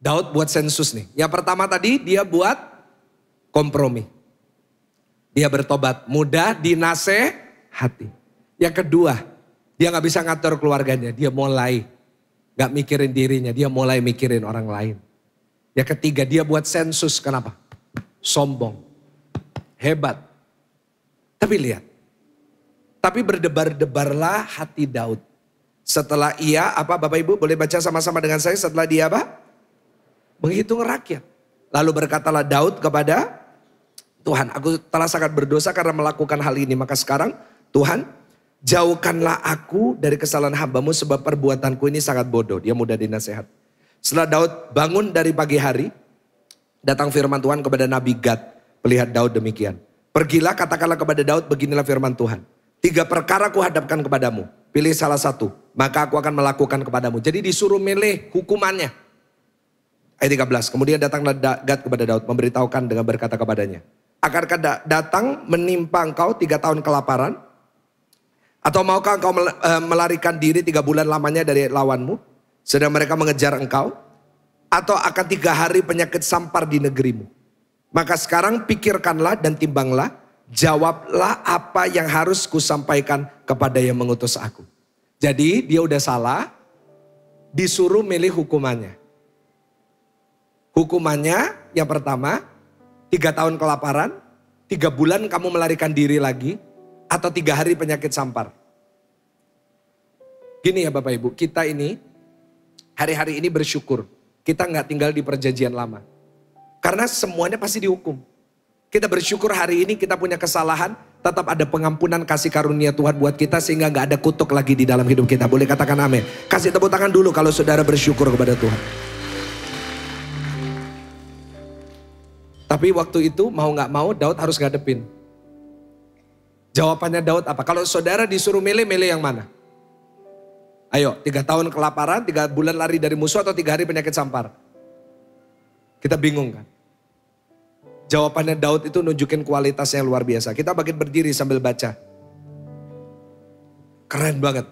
Daud buat sensus nih. Yang pertama tadi dia buat kompromi. Dia bertobat, mudah dinasehati. Yang kedua, dia gak bisa ngatur keluarganya. Dia mulai gak mikirin dirinya, dia mulai mikirin orang lain. Yang ketiga, dia buat sensus. Kenapa? Sombong, hebat. Tapi lihat, tapi berdebar-debarlah hati Daud. Setelah ia, apa Bapak Ibu boleh baca sama-sama dengan saya, setelah dia apa? Menghitung rakyat. Lalu berkatalah Daud kepada Tuhan, aku telah sangat berdosa karena melakukan hal ini. Maka sekarang Tuhan, jauhkanlah aku dari kesalahan hambamu sebab perbuatanku ini sangat bodoh. Dia mudah dinasehat. Setelah Daud bangun dari pagi hari, datang firman Tuhan kepada Nabi Gad. Melihat Daud demikian. Pergilah katakanlah kepada Daud, beginilah firman Tuhan. 3 perkara ku hadapkan kepadamu. Pilih salah satu, maka aku akan melakukan kepadamu. Jadi disuruh milih hukumannya. Ayat 13, kemudian datanglah Gad kepada Daud, memberitahukan dengan berkata kepadanya. Akankah datang menimpa engkau 3 tahun kelaparan? Atau maukah engkau melarikan diri 3 bulan lamanya dari lawanmu? Sedang mereka mengejar engkau? Atau akan 3 hari penyakit sampar di negerimu? Maka sekarang pikirkanlah dan timbanglah. Jawablah apa yang harus kusampaikan kepada yang mengutus aku. Jadi dia udah salah. Disuruh milih hukumannya. Hukumannya yang pertama, 3 tahun kelaparan, 3 bulan kamu melarikan diri lagi, atau 3 hari penyakit sampar. Gini ya Bapak Ibu, kita ini hari-hari ini bersyukur. Kita nggak tinggal di perjanjian lama. Karena semuanya pasti dihukum. Kita bersyukur hari ini kita punya kesalahan, tetap ada pengampunan kasih karunia Tuhan buat kita sehingga nggak ada kutuk lagi di dalam hidup kita. Boleh katakan amin. Kasih tepuk tangan dulu kalau saudara bersyukur kepada Tuhan. Tapi waktu itu mau gak mau Daud harus ngadepin. Jawabannya Daud apa? Kalau saudara disuruh milih yang mana? Ayo 3 tahun kelaparan, 3 bulan lari dari musuh atau 3 hari penyakit sampar? Kita bingung kan? Jawabannya Daud itu nunjukin kualitasnya yang luar biasa. Kita bangkit berdiri sambil baca. Keren banget.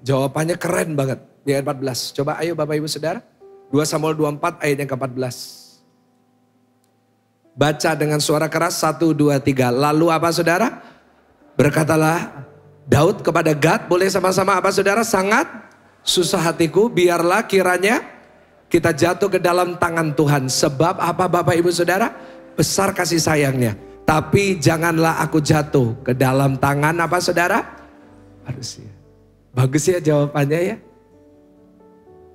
Jawabannya keren banget. Di ayat 14. Coba ayo Bapak Ibu Saudara. 2 Samuel 24 ayat yang ke-14. Baca dengan suara keras 1, 2, 3. Lalu apa saudara? Berkatalah Daud kepada Gad. Boleh sama-sama apa saudara? Sangat susah hatiku. Biarlah kiranya kita jatuh ke dalam tangan Tuhan. Sebab apa Bapak Ibu Saudara? Besar kasih sayangnya. Tapi janganlah aku jatuh ke dalam tangan apa saudara? Harusnya. Bagus ya jawabannya ya.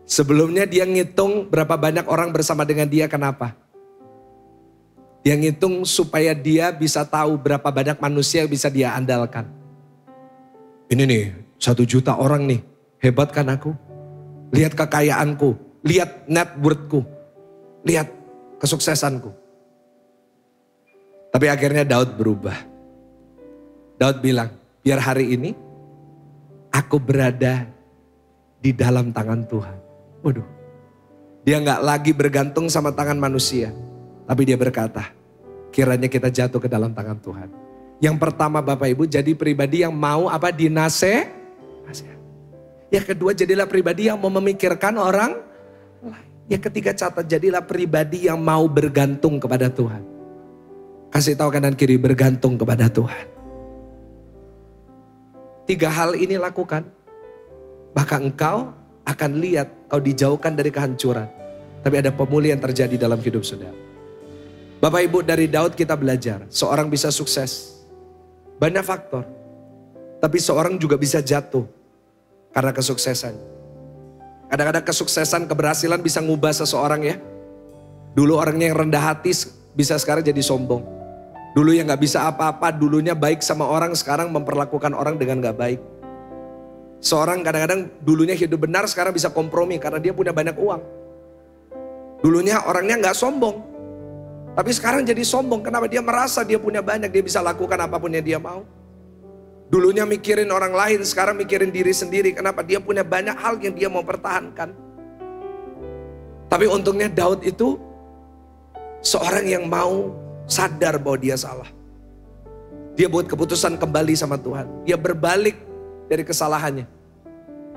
Sebelumnya dia ngitung berapa banyak orang bersama dengan dia. Kenapa? Dia ngitung supaya dia bisa tahu berapa banyak manusia yang bisa dia andalkan. Ini nih 1 juta orang nih. Hebat kan aku? Lihat kekayaanku. Lihat net worth-ku. Lihat kesuksesanku. Tapi akhirnya Daud berubah. Daud bilang, biar hari ini aku berada di dalam tangan Tuhan. Waduh. Dia gak lagi bergantung sama tangan manusia. Tapi dia berkata, kiranya kita jatuh ke dalam tangan Tuhan. Yang pertama Bapak Ibu, jadi pribadi yang mau apa? Dinasehati. Yang kedua, jadilah pribadi yang mau memikirkan orang lain. Yang ketiga, catat, jadilah pribadi yang mau bergantung kepada Tuhan. Kasih tahu kanan kiri, bergantung kepada Tuhan. 3 hal ini lakukan. Maka engkau akan lihat kau dijauhkan dari kehancuran. Tapi ada pemulihan terjadi dalam hidup saudara. Bapak Ibu, dari Daud kita belajar. Seorang bisa sukses. Banyak faktor. Tapi seorang juga bisa jatuh. Karena kesuksesan. Kadang-kadang kesuksesan, keberhasilan bisa ngubah seseorang ya. Dulu orangnya yang rendah hati bisa sekarang jadi sombong. Dulu yang gak bisa apa-apa, dulunya baik sama orang, sekarang memperlakukan orang dengan gak baik. Seorang kadang-kadang dulunya hidup benar, sekarang bisa kompromi karena dia punya banyak uang. Dulunya orangnya gak sombong. Tapi sekarang jadi sombong, kenapa? Dia merasa dia punya banyak, dia bisa lakukan apapun yang dia mau. Dulunya mikirin orang lain, sekarang mikirin diri sendiri. Kenapa? Dia punya banyak hal yang dia mau pertahankan. Tapi untungnya Daud itu seorang yang mau sadar bahwa dia salah. Dia buat keputusan kembali sama Tuhan. Dia berbalik dari kesalahannya.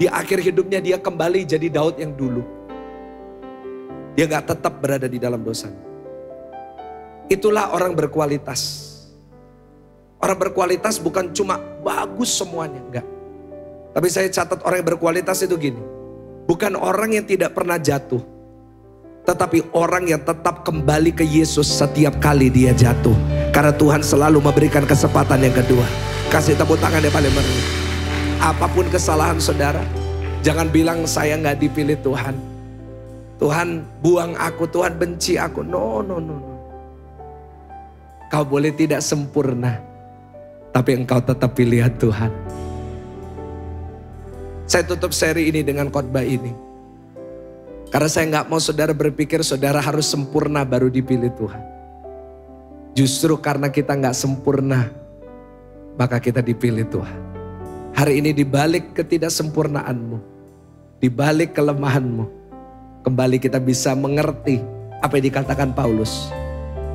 Di akhir hidupnya dia kembali jadi Daud yang dulu. Dia gak tetap berada di dalam dosanya. Itulah orang berkualitas. Orang berkualitas bukan cuma bagus semuanya, enggak. Tapi saya catat orang yang berkualitas itu gini. Bukan orang yang tidak pernah jatuh, tetapi orang yang tetap kembali ke Yesus setiap kali dia jatuh. Karena Tuhan selalu memberikan kesempatan yang kedua. Kasih tepuk tangan yang paling meriah. Apapun kesalahan saudara, jangan bilang saya gak dipilih Tuhan. Tuhan buang aku, Tuhan benci aku. No. Kau boleh tidak sempurna, tapi engkau tetap pilihan Tuhan. Saya tutup seri ini dengan khotbah ini. Karena saya gak mau saudara berpikir saudara harus sempurna baru dipilih Tuhan. Justru karena kita gak sempurna, maka kita dipilih Tuhan. Hari ini dibalik ketidaksempurnaanmu, dibalik kelemahanmu, kembali kita bisa mengerti apa yang dikatakan Paulus.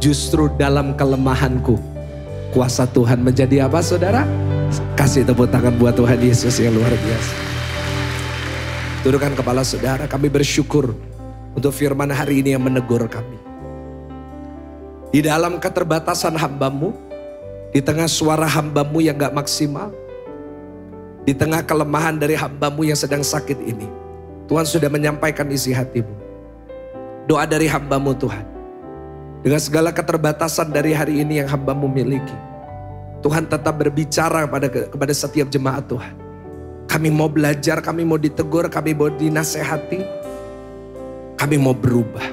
Justru dalam kelemahanku, kuasa Tuhan menjadi apa saudara? Kasih tepuk tangan buat Tuhan Yesus yang luar biasa. Tundukkan kepala saudara, kami bersyukur untuk firman hari ini yang menegur kami. Di dalam keterbatasan hambamu, di tengah suara hambamu yang gak maksimal, di tengah kelemahan dari hambamu yang sedang sakit ini, Tuhan sudah menyampaikan isi hatimu. Doa dari hambamu Tuhan. Dengan segala keterbatasan dari hari ini yang hambamu miliki, Tuhan tetap berbicara kepada setiap jemaat Tuhan. Kami mau belajar, kami mau ditegur, kami mau dinasehati, kami mau berubah.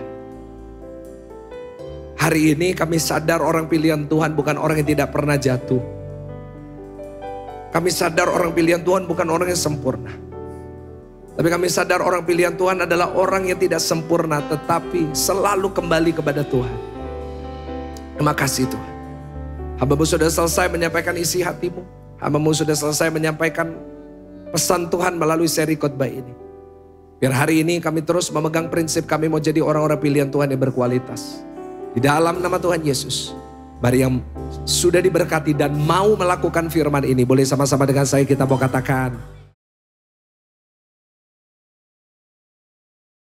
Hari ini kami sadar orang pilihan Tuhan bukan orang yang tidak pernah jatuh. Kami sadar orang pilihan Tuhan bukan orang yang sempurna. Tapi kami sadar orang pilihan Tuhan adalah orang yang tidak sempurna, tetapi selalu kembali kepada Tuhan. Terima kasih Tuhan. Hamba-Mu sudah selesai menyampaikan isi hatimu. Hamba-Mu sudah selesai menyampaikan pesan Tuhan melalui seri khotbah ini. Biar hari ini kami terus memegang prinsip kami mau jadi orang-orang pilihan Tuhan yang berkualitas. Di dalam nama Tuhan Yesus. Mari yang sudah diberkati dan mau melakukan firman ini, boleh sama-sama dengan saya kita mau katakan,